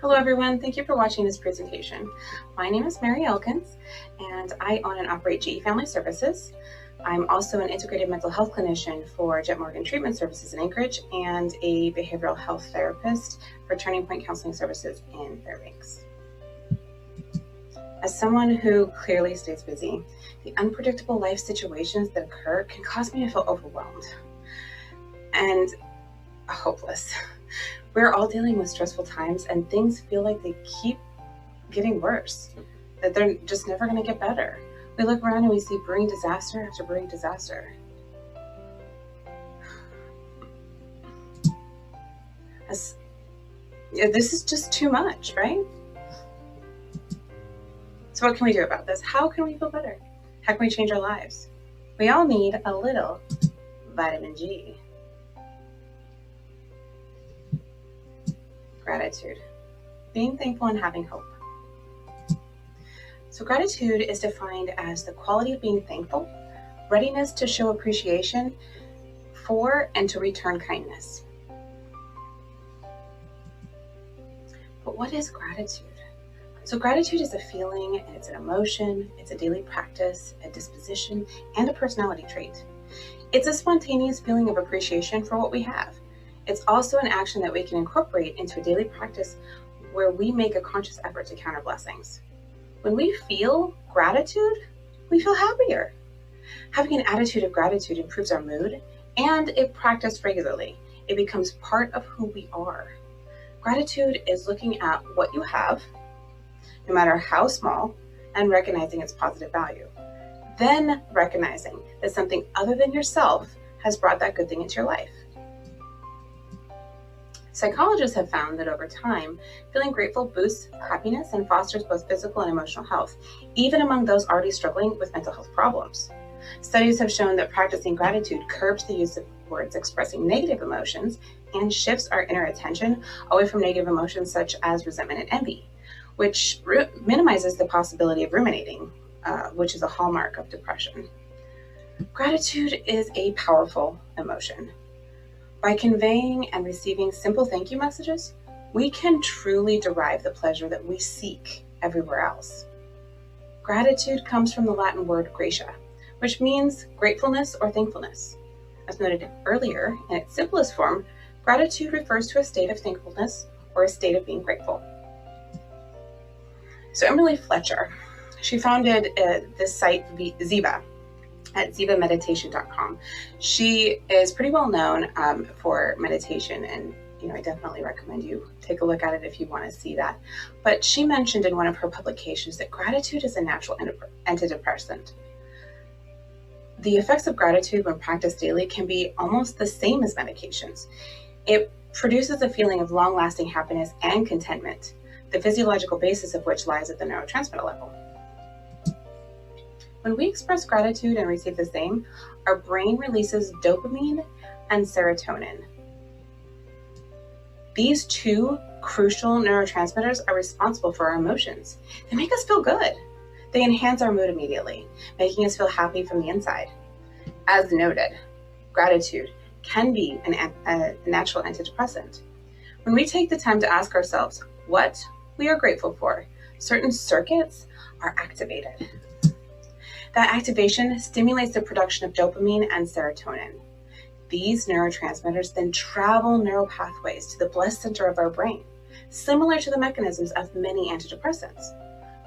Hello everyone, thank you for watching this presentation. My name is Mary Elkins and I own and operate GE Family Services. I'm also an integrated mental health clinician for Jet Morgan Treatment Services in Anchorage and a behavioral health therapist for Turning Point Counseling Services in Fairbanks. As someone who clearly stays busy, the unpredictable life situations that occur can cause me to feel overwhelmed and hopeless. We're all dealing with stressful times and things feel like they keep getting worse, that they're just never going to get better. We look around and we see brewing disaster after brewing disaster. This is just too much, right? So what can we do about this? How can we feel better? How can we change our lives? We all need a little vitamin G. Gratitude, being thankful and having hope. So gratitude is defined as the quality of being thankful, readiness to show appreciation for and to return kindness. But what is gratitude? So gratitude is a feeling, and it's an emotion, it's a daily practice, a disposition, and a personality trait. It's a spontaneous feeling of appreciation for what we have. It's also an action that we can incorporate into a daily practice where we make a conscious effort to count our blessings. When we feel gratitude, we feel happier. Having an attitude of gratitude improves our mood, and if practiced regularly, it becomes part of who we are. Gratitude is looking at what you have, no matter how small, and recognizing its positive value. Then recognizing that something other than yourself has brought that good thing into your life. Psychologists have found that over time, feeling grateful boosts happiness and fosters both physical and emotional health, even among those already struggling with mental health problems. Studies have shown that practicing gratitude curbs the use of words expressing negative emotions and shifts our inner attention away from negative emotions such as resentment and envy, which minimizes the possibility of ruminating, which is a hallmark of depression. Gratitude is a powerful emotion. By conveying and receiving simple thank you messages, we can truly derive the pleasure that we seek everywhere else. Gratitude comes from the Latin word gratia, which means gratefulness or thankfulness. As noted earlier, in its simplest form, gratitude refers to a state of thankfulness or a state of being grateful. So Emily Fletcher, she founded this site, Ziva, at zivameditation.com. She is pretty well known for meditation, and I definitely recommend you take a look at it if you want to see that. But she mentioned in one of her publications that gratitude is a natural antidepressant. The effects of gratitude when practiced daily can be almost the same as medications. It produces a feeling of long-lasting happiness and contentment, the physiological basis of which lies at the neurotransmitter level. When we express gratitude and receive the same, our brain releases dopamine and serotonin. These two crucial neurotransmitters are responsible for our emotions. They make us feel good. They enhance our mood immediately, making us feel happy from the inside. As noted, gratitude can be a natural antidepressant. When we take the time to ask ourselves what we are grateful for, certain circuits are activated. That activation stimulates the production of dopamine and serotonin. These neurotransmitters then travel neural pathways to the blessed center of our brain, similar to the mechanisms of many antidepressants.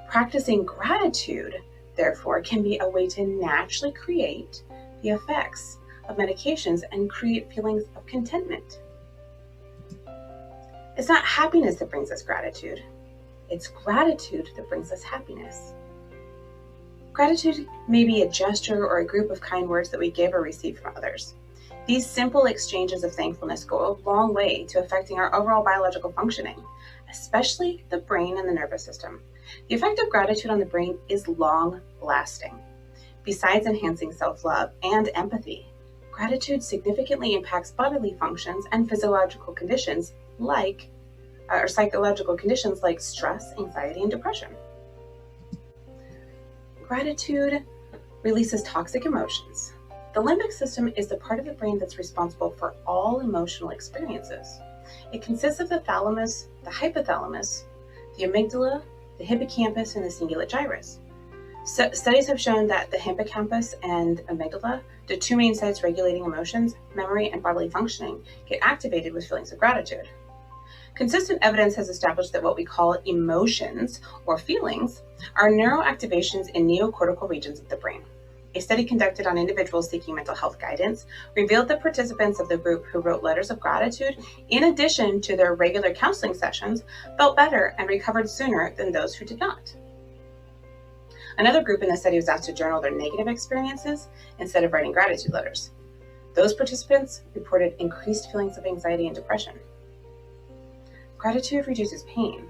Practicing gratitude, therefore, can be a way to naturally create the effects of medications and create feelings of contentment. It's not happiness that brings us gratitude. It's gratitude that brings us happiness. Gratitude may be a gesture or a group of kind words that we give or receive from others. These simple exchanges of thankfulness go a long way to affecting our overall biological functioning, especially the brain and the nervous system. The effect of gratitude on the brain is long-lasting. Besides enhancing self-love and empathy, gratitude significantly impacts bodily functions and physiological conditions like psychological conditions like stress, anxiety, and depression. Gratitude releases toxic emotions. The limbic system is the part of the brain that's responsible for all emotional experiences. It consists of the thalamus, the hypothalamus, the amygdala, the hippocampus, and the cingulate gyrus. Studies have shown that the hippocampus and amygdala, the two main sites regulating emotions, memory, and bodily functioning, get activated with feelings of gratitude. Consistent evidence has established that what we call emotions or feelings are neuroactivations in neocortical regions of the brain. A study conducted on individuals seeking mental health guidance revealed that participants of the group who wrote letters of gratitude, in addition to their regular counseling sessions, felt better and recovered sooner than those who did not. Another group in the study was asked to journal their negative experiences instead of writing gratitude letters. Those participants reported increased feelings of anxiety and depression. Gratitude reduces pain.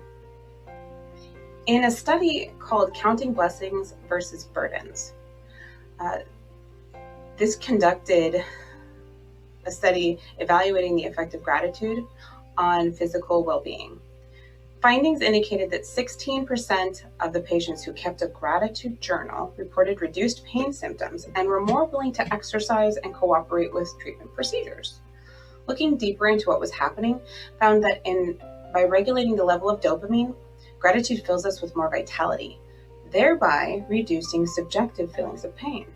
In a study called Counting Blessings versus Burdens, this conducted a study evaluating the effect of gratitude on physical well-being. Findings indicated that 16% of the patients who kept a gratitude journal reported reduced pain symptoms and were more willing to exercise and cooperate with treatment procedures. Looking deeper into what was happening, found that by regulating the level of dopamine, gratitude fills us with more vitality, thereby reducing subjective feelings of pain.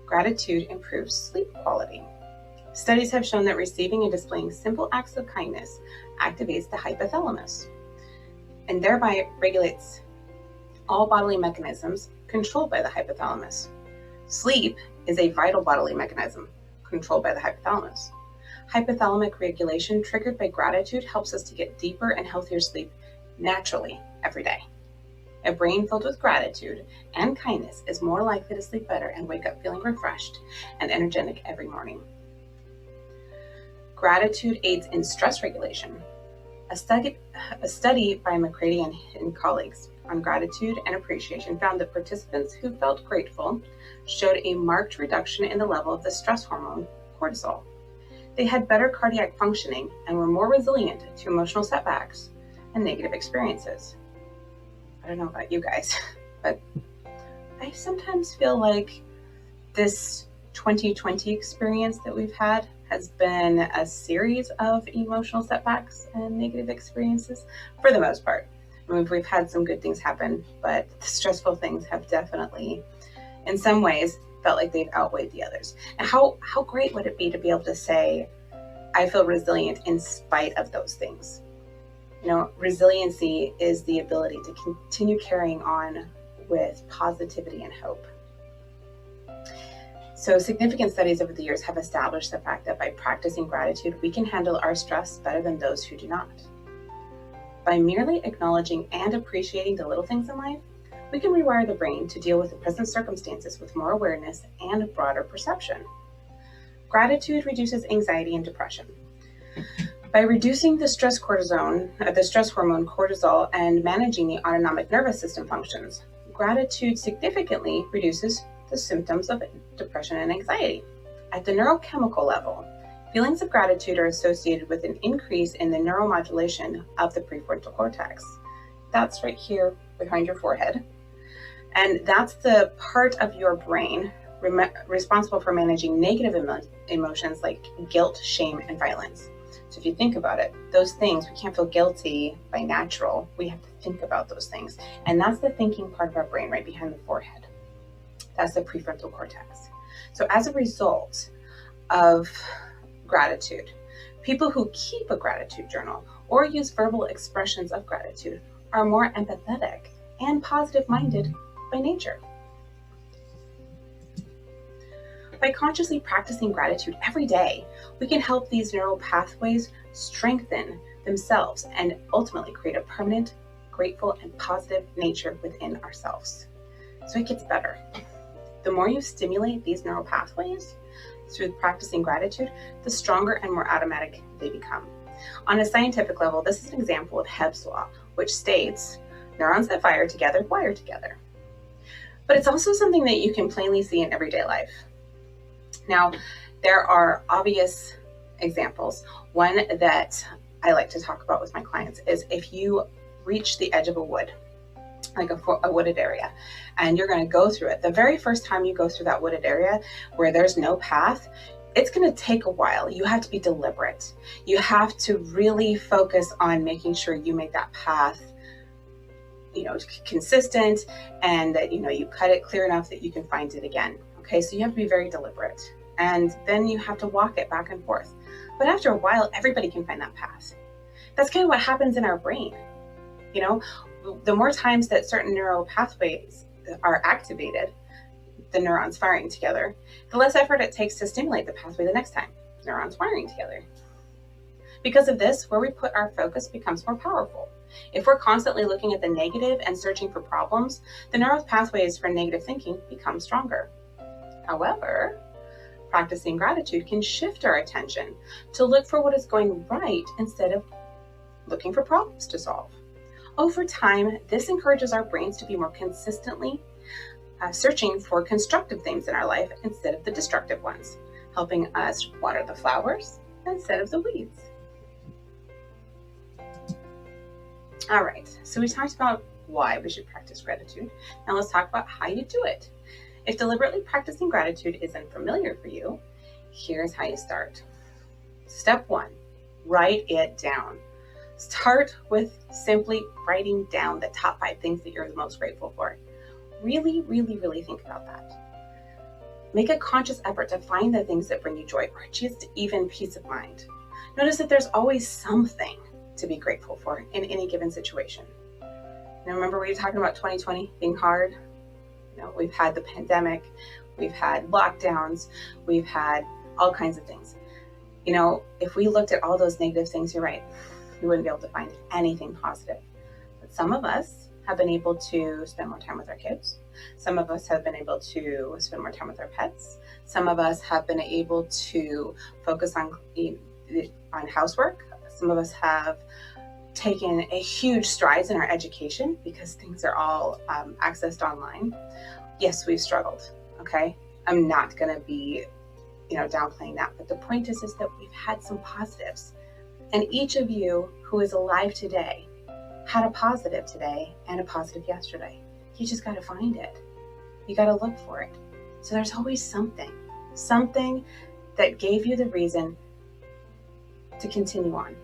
Gratitude improves sleep quality. Studies have shown that receiving and displaying simple acts of kindness activates the hypothalamus and thereby regulates all bodily mechanisms controlled by the hypothalamus. Sleep is a vital bodily mechanism controlled by the hypothalamus. Hypothalamic regulation triggered by gratitude helps us to get deeper and healthier sleep naturally every day. A brain filled with gratitude and kindness is more likely to sleep better and wake up feeling refreshed and energetic every morning. Gratitude aids in stress regulation. A study by McCready and colleagues on gratitude and appreciation found that participants who felt grateful showed a marked reduction in the level of the stress hormone cortisol. They had better cardiac functioning and were more resilient to emotional setbacks and negative experiences. I don't know about you guys, but I sometimes feel like this 2020 experience that we've had has been a series of emotional setbacks and negative experiences for the most part. I mean, we've had some good things happen, but the stressful things have definitely, in some ways, felt like they've outweighed the others. And how great would it be to be able to say, I feel resilient in spite of those things? You know, resiliency is the ability to continue carrying on with positivity and hope. So significant studies over the years have established the fact that by practicing gratitude, we can handle our stress better than those who do not. By merely acknowledging and appreciating the little things in life, we can rewire the brain to deal with the present circumstances with more awareness and a broader perception. Gratitude reduces anxiety and depression. By reducing the stress hormone cortisol and managing the autonomic nervous system functions, gratitude significantly reduces the symptoms of depression and anxiety. At the neurochemical level, feelings of gratitude are associated with an increase in the neuromodulation of the prefrontal cortex. That's right here behind your forehead. And that's the part of your brain responsible for managing negative emotions like guilt, shame, and violence. So if you think about it, those things, we can't feel guilty by natural. We have to think about those things. And that's the thinking part of our brain right behind the forehead. That's the prefrontal cortex. So as a result of gratitude, people who keep a gratitude journal or use verbal expressions of gratitude are more empathetic and positive-minded by nature. By consciously practicing gratitude every day, we can help these neural pathways strengthen themselves and ultimately create a permanent, grateful, and positive nature within ourselves. So it gets better. The more you stimulate these neural pathways through practicing gratitude, the stronger and more automatic they become. On a scientific level, this is an example of Hebb's law, which states neurons that fire together wire together. But it's also something that you can plainly see in everyday life. Now, there are obvious examples. One that I like to talk about with my clients is if you reach the edge of a wood, like a wooded area, and you're going to go through it. The very first time you go through that wooded area where there's no path, it's going to take a while. You have to be deliberate. You have to really focus on making sure you make that path, consistent, and that, you cut it clear enough that you can find it again. Okay, so you have to be very deliberate, and then you have to walk it back and forth. But after a while, everybody can find that path. That's kind of what happens in our brain. The more times that certain neural pathways are activated, the neurons firing together, the less effort it takes to stimulate the pathway the next time, neurons firing together. Because of this, where we put our focus becomes more powerful. If we're constantly looking at the negative and searching for problems, the neural pathways for negative thinking become stronger. However, practicing gratitude can shift our attention to look for what is going right instead of looking for problems to solve. Over time, this encourages our brains to be more consistently searching for constructive things in our life instead of the destructive ones, helping us water the flowers instead of the weeds. All right, so we talked about why we should practice gratitude. Now let's talk about how you do it. If deliberately practicing gratitude isn't familiar for you, here's how you start. Step 1, write it down. Start with simply writing down the top 5 things that you're the most grateful for. Really, really, really think about that. Make a conscious effort to find the things that bring you joy or just even peace of mind. Notice that there's always something to be grateful for in any given situation. Now, remember we were talking about 2020 being hard? We've had the pandemic, we've had lockdowns, we've had all kinds of things. If we looked at all those negative things, you're right, we wouldn't be able to find anything positive. But some of us have been able to spend more time with our kids. Some of us have been able to spend more time with our pets. Some of us have been able to focus on housework. Some of us have taken a huge strides in our education because things are all accessed online. Yes, we've struggled, okay? I'm not gonna be, downplaying that, but the point is that we've had some positives. And each of you who is alive today had a positive today and a positive yesterday. You just gotta find it. You gotta look for it. So there's always something that gave you the reason to continue on.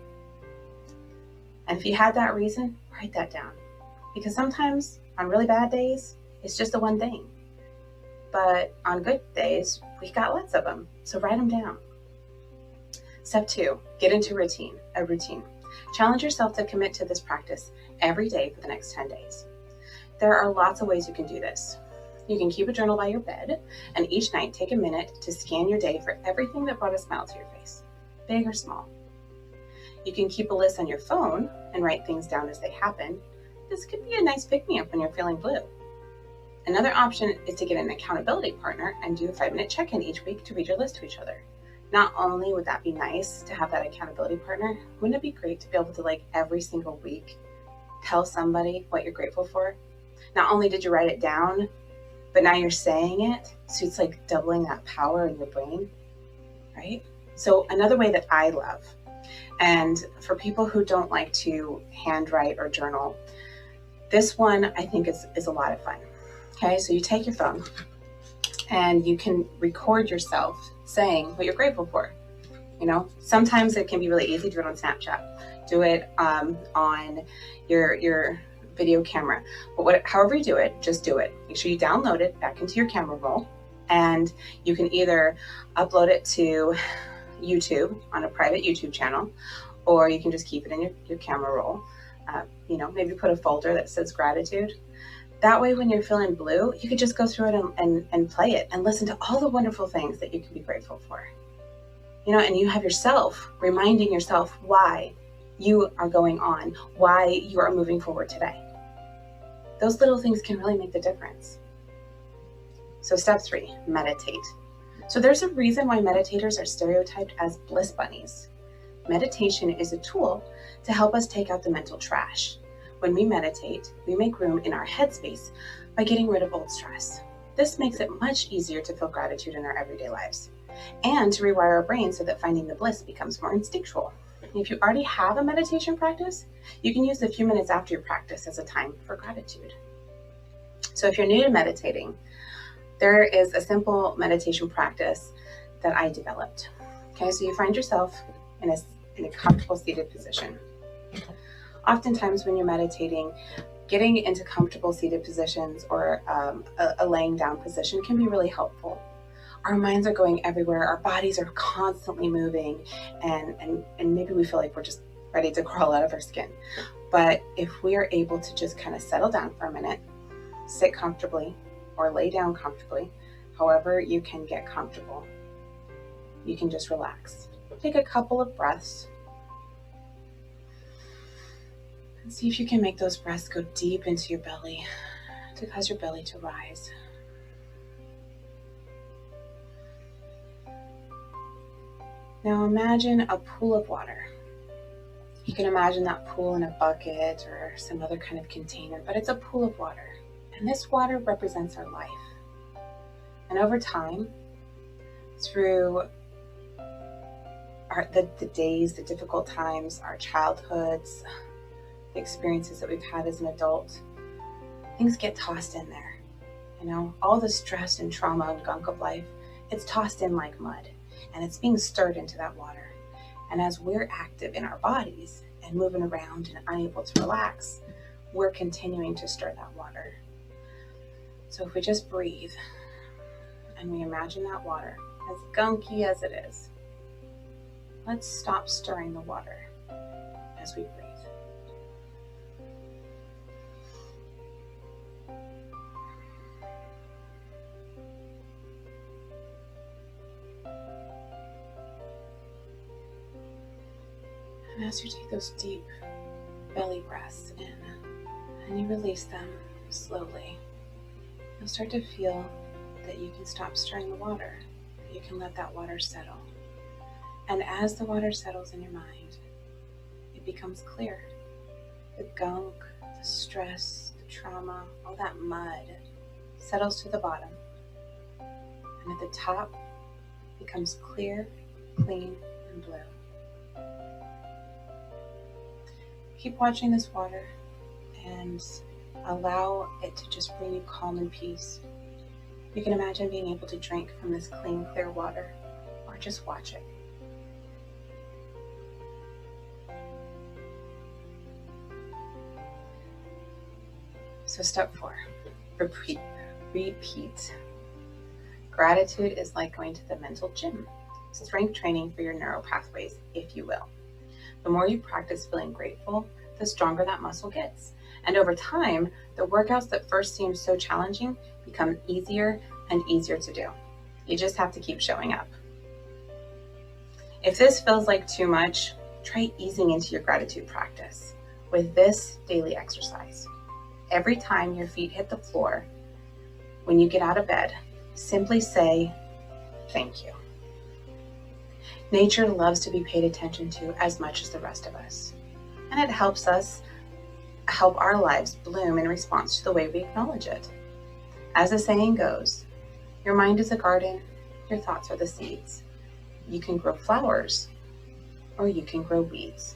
And if you had that reason, write that down. Because sometimes on really bad days, it's just the one thing. But on good days, we got lots of them. So write them down. Step 2, get into a routine. Challenge yourself to commit to this practice every day for the next 10 days. There are lots of ways you can do this. You can keep a journal by your bed, and each night take a minute to scan your day for everything that brought a smile to your face, big or small. You can keep a list on your phone and write things down as they happen. This could be a nice pick-me-up when you're feeling blue. Another option is to get an accountability partner and do a 5-minute check-in each week to read your list to each other. Not only would that be nice to have that accountability partner, wouldn't it be great to be able to every single week tell somebody what you're grateful for? Not only did you write it down, but now you're saying it. So it's like doubling that power in your brain, right? So another way that I love, and for people who don't like to handwrite or journal, this one I think is a lot of fun. Okay, so you take your phone and you can record yourself saying what you're grateful for. Sometimes it can be really easy to do it on Snapchat. Do it on your video camera. But however you do it, just do it. Make sure you download it back into your camera roll, and you can either upload it to YouTube on a private YouTube channel, or you can just keep it in your camera roll. Maybe put a folder that says gratitude. That way, when you're feeling blue, you could just go through it and play it and listen to all the wonderful things that you can be grateful for. And you have yourself reminding yourself why you are going on, why you are moving forward today. Those little things can really make the difference. So step 3, meditate. So there's a reason why meditators are stereotyped as bliss bunnies. Meditation is a tool to help us take out the mental trash. When we meditate, we make room in our headspace by getting rid of old stress. This makes it much easier to feel gratitude in our everyday lives and to rewire our brain so that finding the bliss becomes more instinctual. If you already have a meditation practice, you can use the few minutes after your practice as a time for gratitude. So if you're new to meditating, there is a simple meditation practice that I developed. Okay, so you find yourself in a comfortable seated position. Oftentimes when you're meditating, getting into comfortable seated positions or a laying down position can be really helpful. Our minds are going everywhere, our bodies are constantly moving, and maybe we feel like we're just ready to crawl out of our skin. But if we are able to just kind of settle down for a minute, sit comfortably or lay down comfortably, however you can get comfortable, you can just relax. Take a couple of breaths and see if you can make those breaths go deep into your belly to cause your belly to rise. Now imagine a pool of water. You can imagine that pool in a bucket or some other kind of container, but it's a pool of water. And this water represents our life. And over time, through the days, the difficult times, our childhoods, the experiences that we've had as an adult, things get tossed in there. You know, all the stress and trauma and gunk of life, it's tossed in like mud, and it's being stirred into that water. And as we're active in our bodies and moving around and unable to relax, we're continuing to stir that water. So if we just breathe and we imagine that water, as gunky as it is, let's stop stirring the water as we breathe. And as you take those deep belly breaths in and you release them slowly, you'll start to feel that you can stop stirring the water. You can let that water settle. And as the water settles in your mind, it becomes clear. The gunk, the stress, the trauma, all that mud settles to the bottom. And at the top becomes clear, clean, and blue. Keep watching this water and allow it to just bring you calm and peace. You can imagine being able to drink from this clean, clear water, or just watch it. So step 4, repeat. Gratitude is like going to the mental gym, strength training for your neural pathways, if you will. The more you practice feeling grateful, the stronger that muscle gets. And over time, the workouts that first seem so challenging become easier and easier to do. You just have to keep showing up. If this feels like too much, try easing into your gratitude practice with this daily exercise. Every time your feet hit the floor, when you get out of bed, simply say, thank you. Nature loves to be paid attention to as much as the rest of us, and it helps us help our lives bloom in response to the way we acknowledge it. As the saying goes, your mind is a garden, your thoughts are the seeds. You can grow flowers, or you can grow weeds.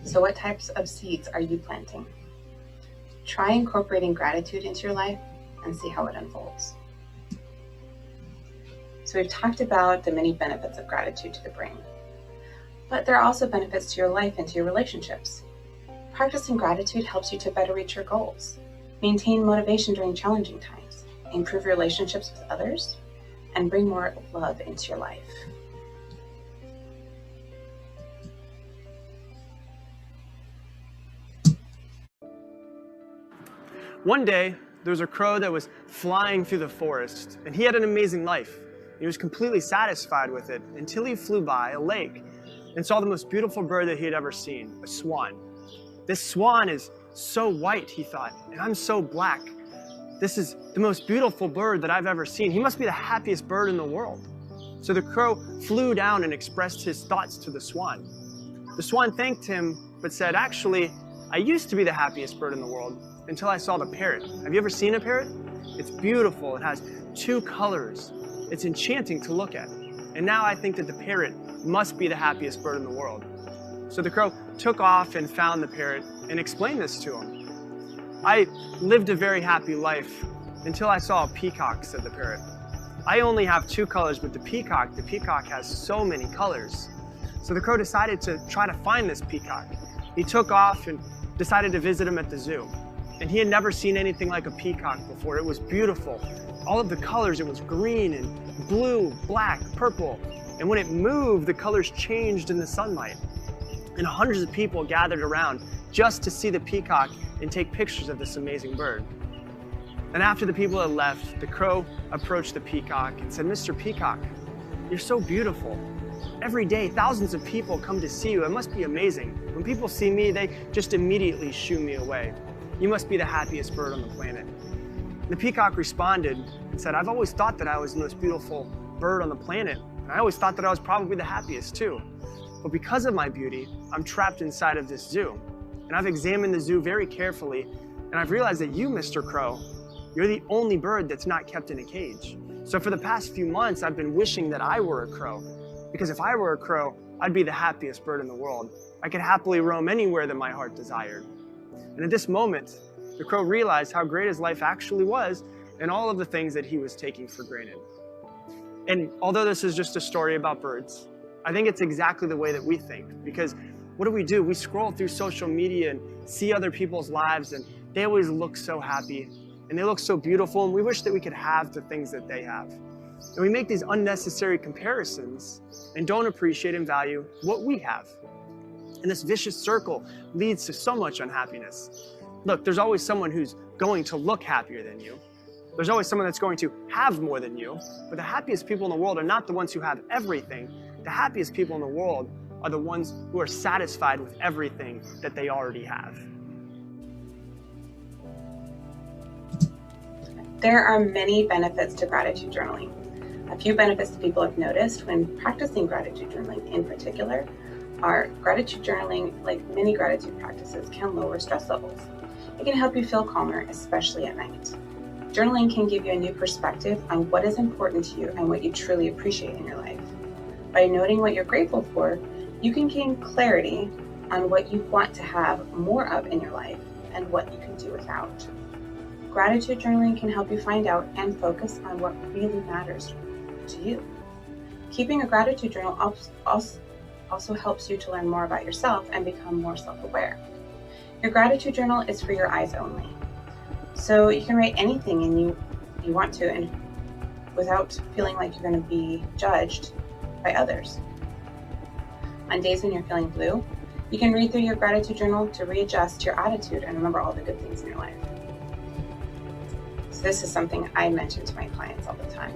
So what types of seeds are you planting? Try incorporating gratitude into your life and see how it unfolds. So we've talked about the many benefits of gratitude to the brain, but there are also benefits to your life and to your relationships. Practicing gratitude helps you to better reach your goals, maintain motivation during challenging times, improve your relationships with others, and bring more love into your life. One day, there was a crow that was flying through the forest, and he had an amazing life. He was completely satisfied with it until he flew by a lake and saw the most beautiful bird that he had ever seen, a swan. This swan is so white, he thought, and I'm so black. This is the most beautiful bird that I've ever seen. He must be the happiest bird in the world. So the crow flew down and expressed his thoughts to the swan. The swan thanked him, but said, actually, I used to be the happiest bird in the world until I saw the parrot. Have you ever seen a parrot? It's beautiful. It has 2 colors. It's enchanting to look at. And now I think that the parrot must be the happiest bird in the world. So the crow took off and found the parrot and explained this to him. I lived a very happy life until I saw a peacock, said the parrot. I only have 2 colors, but the peacock has so many colors. So the crow decided to try to find this peacock. He took off and decided to visit him at the zoo. And he had never seen anything like a peacock before. It was beautiful. All of the colors, it was green and blue, black, purple. And when it moved, the colors changed in the sunlight. And hundreds of people gathered around just to see the peacock and take pictures of this amazing bird. And after the people had left, the crow approached the peacock and said, "Mr. Peacock, you're so beautiful. Every day, thousands of people come to see you. It must be amazing. When people see me, they just immediately shoo me away. You must be the happiest bird on the planet." The peacock responded and said, "I've always thought that I was the most beautiful bird on the planet, and I always thought that I was probably the happiest too. But because of my beauty, I'm trapped inside of this zoo. And I've examined the zoo very carefully, and I've realized that you, Mr. Crow, you're the only bird that's not kept in a cage. So for the past few months, I've been wishing that I were a crow, because if I were a crow, I'd be the happiest bird in the world. I could happily roam anywhere that my heart desired." And at this moment, the crow realized how great his life actually was and all of the things that he was taking for granted. And although this is just a story about birds, I think it's exactly the way that we think, because what do? We scroll through social media and see other people's lives, and they always look so happy and they look so beautiful, and we wish that we could have the things that they have. And we make these unnecessary comparisons and don't appreciate and value what we have. And this vicious circle leads to so much unhappiness. Look, there's always someone who's going to look happier than you. There's always someone that's going to have more than you. But the happiest people in the world are not the ones who have everything. The happiest people in the world are the ones who are satisfied with everything that they already have. There are many benefits to gratitude journaling. A few benefits that people have noticed when practicing gratitude journaling in particular are gratitude journaling, like many gratitude practices, can lower stress levels. It can help you feel calmer, especially at night. Journaling can give you a new perspective on what is important to you and what you truly appreciate in your life. By noting what you're grateful for, you can gain clarity on what you want to have more of in your life and what you can do without. Gratitude journaling can help you find out and focus on what really matters to you. Keeping a gratitude journal also helps you to learn more about yourself and become more self-aware. Your gratitude journal is for your eyes only. So you can write anything you want to, and without feeling like you're going to be judged by others. On days when you're feeling blue, you can read through your gratitude journal to readjust your attitude and remember all the good things in your life. So this is something I mention to my clients all the time.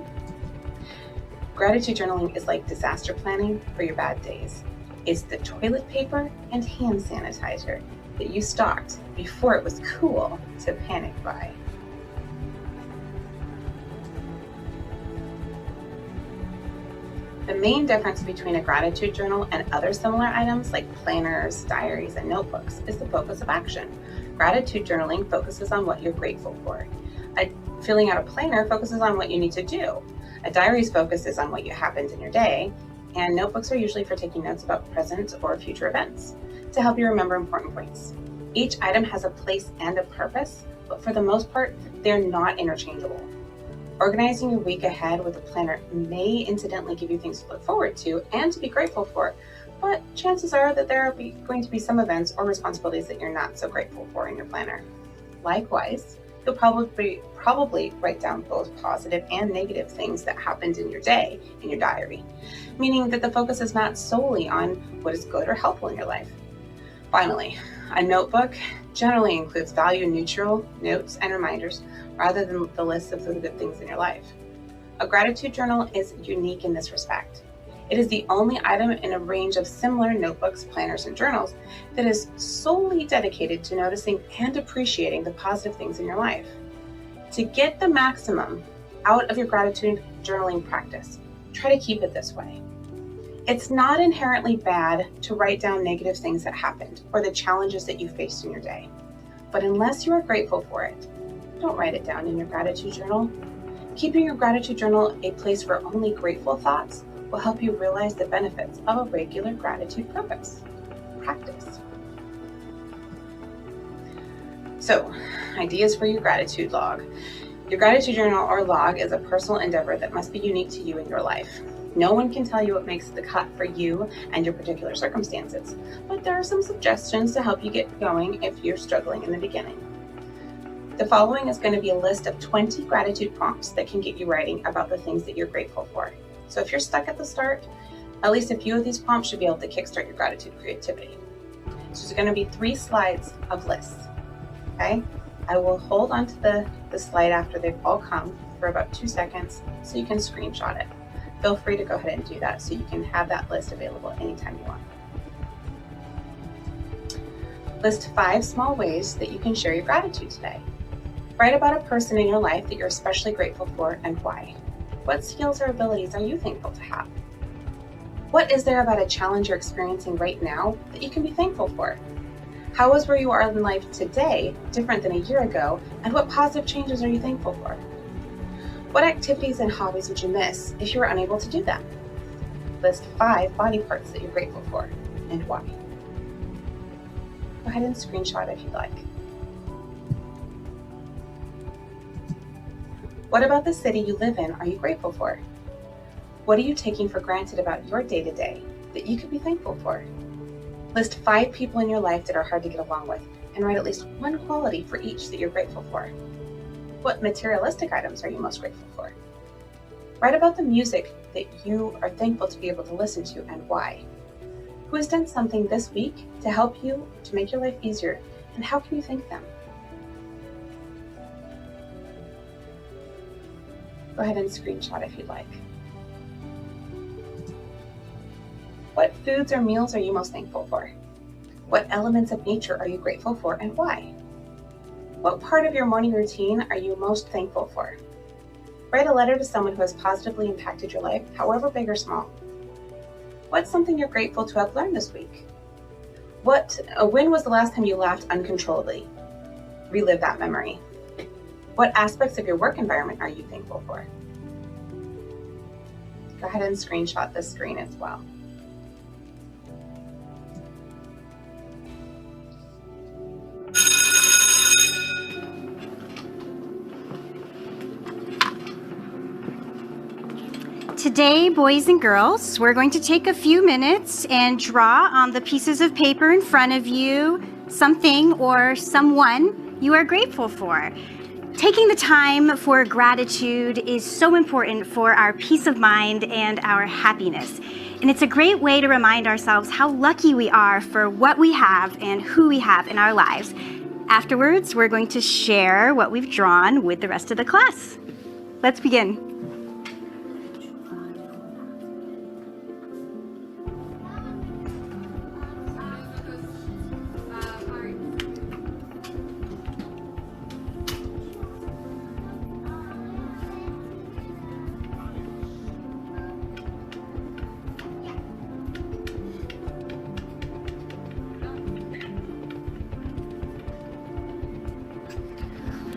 Gratitude journaling is like disaster planning for your bad days. It's the toilet paper and hand sanitizer that you stocked before it was cool to panic buy. The main difference between a gratitude journal and other similar items like planners, diaries, and notebooks is the focus of action. Gratitude journaling focuses on what you're grateful for. Filling out a planner focuses on what you need to do. A diary's focus is on what happened in your day, and notebooks are usually for taking notes about present or future events to help you remember important points. Each item has a place and a purpose, but for the most part, they're not interchangeable. Organizing your week ahead with a planner may incidentally give you things to look forward to and to be grateful for, but chances are that there are going to be some events or responsibilities that you're not so grateful for in your planner. Likewise, you'll probably write down both positive and negative things that happened in your day in your diary, meaning that the focus is not solely on what is good or helpful in your life. Finally, a notebook generally includes value-neutral notes and reminders rather than the list of the good things in your life. A gratitude journal is unique in this respect. It is the only item in a range of similar notebooks, planners, and journals that is solely dedicated to noticing and appreciating the positive things in your life. To get the maximum out of your gratitude journaling practice, try to keep it this way. It's not inherently bad to write down negative things that happened or the challenges that you faced in your day. But unless you are grateful for it, don't write it down in your gratitude journal. Keeping your gratitude journal a place for only grateful thoughts will help you realize the benefits of a regular gratitude practice. So, ideas for your gratitude log. Your gratitude journal or log is a personal endeavor that must be unique to you in your life. No one can tell you what makes the cut for you and your particular circumstances, but there are some suggestions to help you get going if you're struggling in the beginning. The following is going to be a list of 20 gratitude prompts that can get you writing about the things that you're grateful for. So if you're stuck at the start, at least a few of these prompts should be able to kickstart your gratitude creativity. So there's going to be 3 slides of lists, okay? I will hold on to the slide after they've all come for about 2 seconds so you can screenshot it. Feel free to go ahead and do that so you can have that list available anytime you want. List 5 small ways that you can share your gratitude today. Write about a person in your life that you're especially grateful for and why. What skills or abilities are you thankful to have? What is there about a challenge you're experiencing right now that you can be thankful for? How is where you are in life today different than a year ago, and what positive changes are you thankful for? What activities and hobbies would you miss if you were unable to do them? List 5 body parts that you're grateful for and why. Go ahead and screenshot if you'd like. What about the city you live in are you grateful for? What are you taking for granted about your day-to-day that you could be thankful for? List 5 people in your life that are hard to get along with and write at least 1 quality for each that you're grateful for. What materialistic items are you most grateful for? Write about the music that you are thankful to be able to listen to and why. Who has done something this week to help you to make your life easier, and how can you thank them? Go ahead and screenshot if you'd like. What foods or meals are you most thankful for? What elements of nature are you grateful for and why? What part of your morning routine are you most thankful for? Write a letter to someone who has positively impacted your life, however big or small. What's something you're grateful to have learned this week? When was the last time you laughed uncontrollably? Relive that memory. What aspects of your work environment are you thankful for? Go ahead and screenshot this screen as well. Today, boys and girls, we're going to take a few minutes and draw on the pieces of paper in front of you something or someone you are grateful for. Taking the time for gratitude is so important for our peace of mind and our happiness. And it's a great way to remind ourselves how lucky we are for what we have and who we have in our lives. Afterwards, we're going to share what we've drawn with the rest of the class. Let's begin.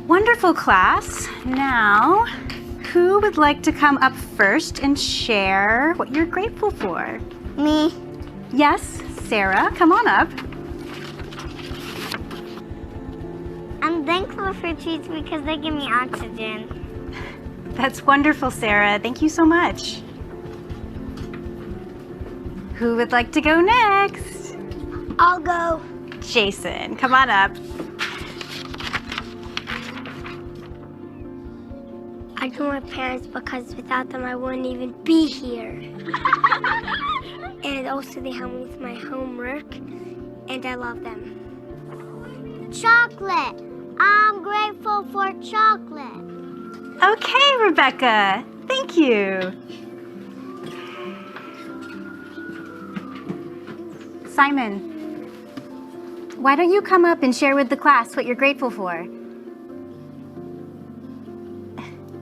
Wonderful, class. Now, who would like to come up first and share what you're grateful for? Me. Yes, Sarah, come on up. I'm thankful for trees because they give me oxygen. That's wonderful, Sarah. Thank you so much. Who would like to go next? I'll go. Jason, come on up. I know my parents because without them I wouldn't even be here. And also they help me with my homework and I love them. Chocolate. I'm grateful for chocolate. Okay, Rebecca. Thank you. Simon, why don't you come up and share with the class what you're grateful for?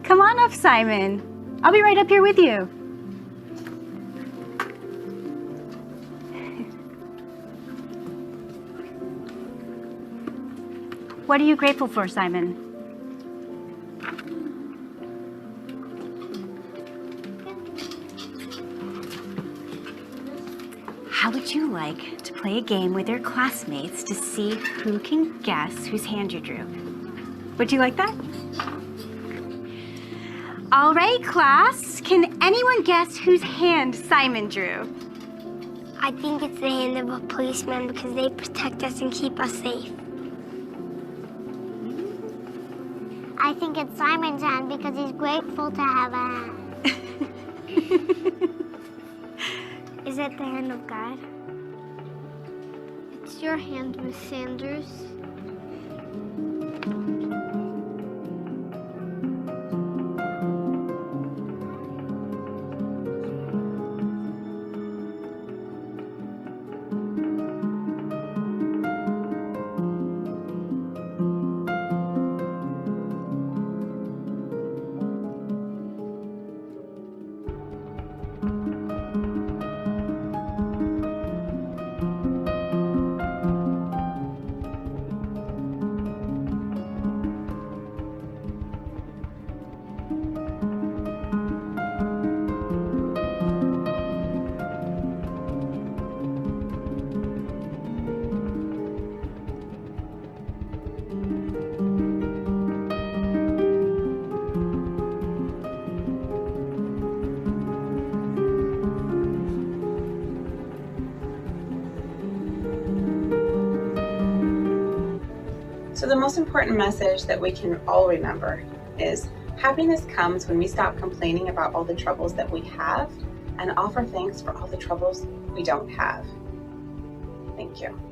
Come on up, Simon. I'll be right up here with you. What are you grateful for, Simon? How would you like to play a game with your classmates to see who can guess whose hand you drew? Would you like that? All right, class. Can anyone guess whose hand Simon drew? I think it's the hand of a policeman because they protect us and keep us safe. I think it's Simon's hand because he's grateful to have a hand. Is it the hand of God? It's your hand, Miss Sanders. So the most important message that we can all remember is happiness comes when we stop complaining about all the troubles that we have and offer thanks for all the troubles we don't have. Thank you.